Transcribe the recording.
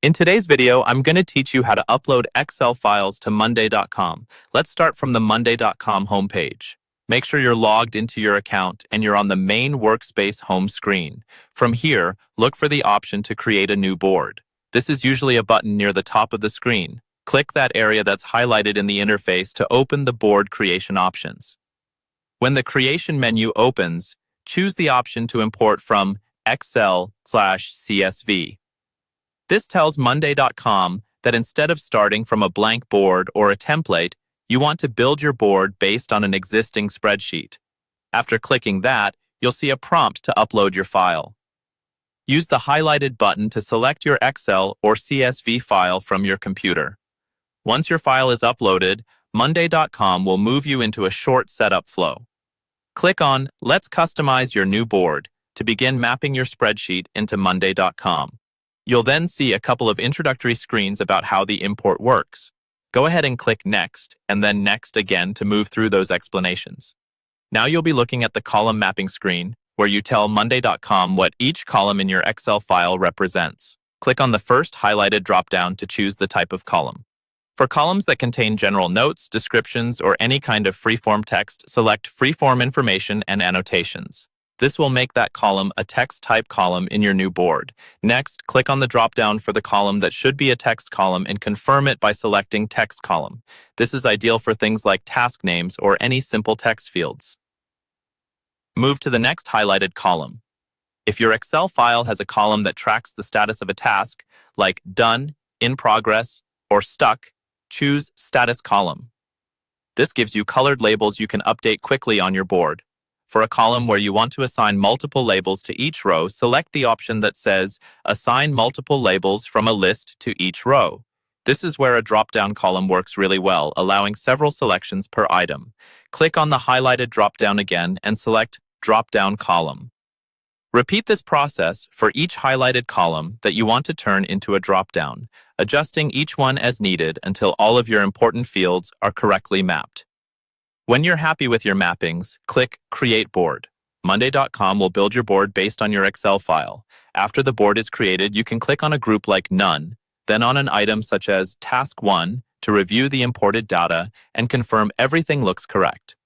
In today's video, I'm going to teach you how to upload Excel files to Monday.com. Let's start from the Monday.com homepage. Make sure you're logged into your account and you're on the main Workspace home screen. From here, look for the option to create a new board. This is usually a button near the top of the screen. Click that area that's highlighted in the interface to open the board creation options. When the creation menu opens, choose the option to import from Excel/CSV. This tells Monday.com that instead of starting from a blank board or a template, you want to build your board based on an existing spreadsheet. After clicking that, you'll see a prompt to upload your file. Use the highlighted button to select your Excel or CSV file from your computer. Once your file is uploaded, Monday.com will move you into a short setup flow. Click on Let's Customize Your New Board to begin mapping your spreadsheet into Monday.com. You'll then see a couple of introductory screens about how the import works. Go ahead and click Next, and then Next again to move through those explanations. Now you'll be looking at the column mapping screen, where you tell Monday.com what each column in your Excel file represents. Click on the first highlighted dropdown to choose the type of column. For columns that contain general notes, descriptions, or any kind of freeform text, select Freeform Information and Annotations. This will make that column a text-type column in your new board. Next, click on the drop-down for the column that should be a text column and confirm it by selecting Text Column. This is ideal for things like task names or any simple text fields. Move to the next highlighted column. If your Excel file has a column that tracks the status of a task, like Done, In Progress, or Stuck, choose Status Column. This gives you colored labels you can update quickly on your board. For a column where you want to assign multiple labels to each row, select the option that says Assign Multiple Labels from a List to Each Row. This is where a drop-down column works really well, allowing several selections per item. Click on the highlighted drop-down again and select Drop-Down Column. Repeat this process for each highlighted column that you want to turn into a drop-down, adjusting each one as needed until all of your important fields are correctly mapped. When you're happy with your mappings, click Create Board. Monday.com will build your board based on your Excel file. After the board is created, you can click on a group like None, then on an item such as Task 1 to review the imported data and confirm everything looks correct.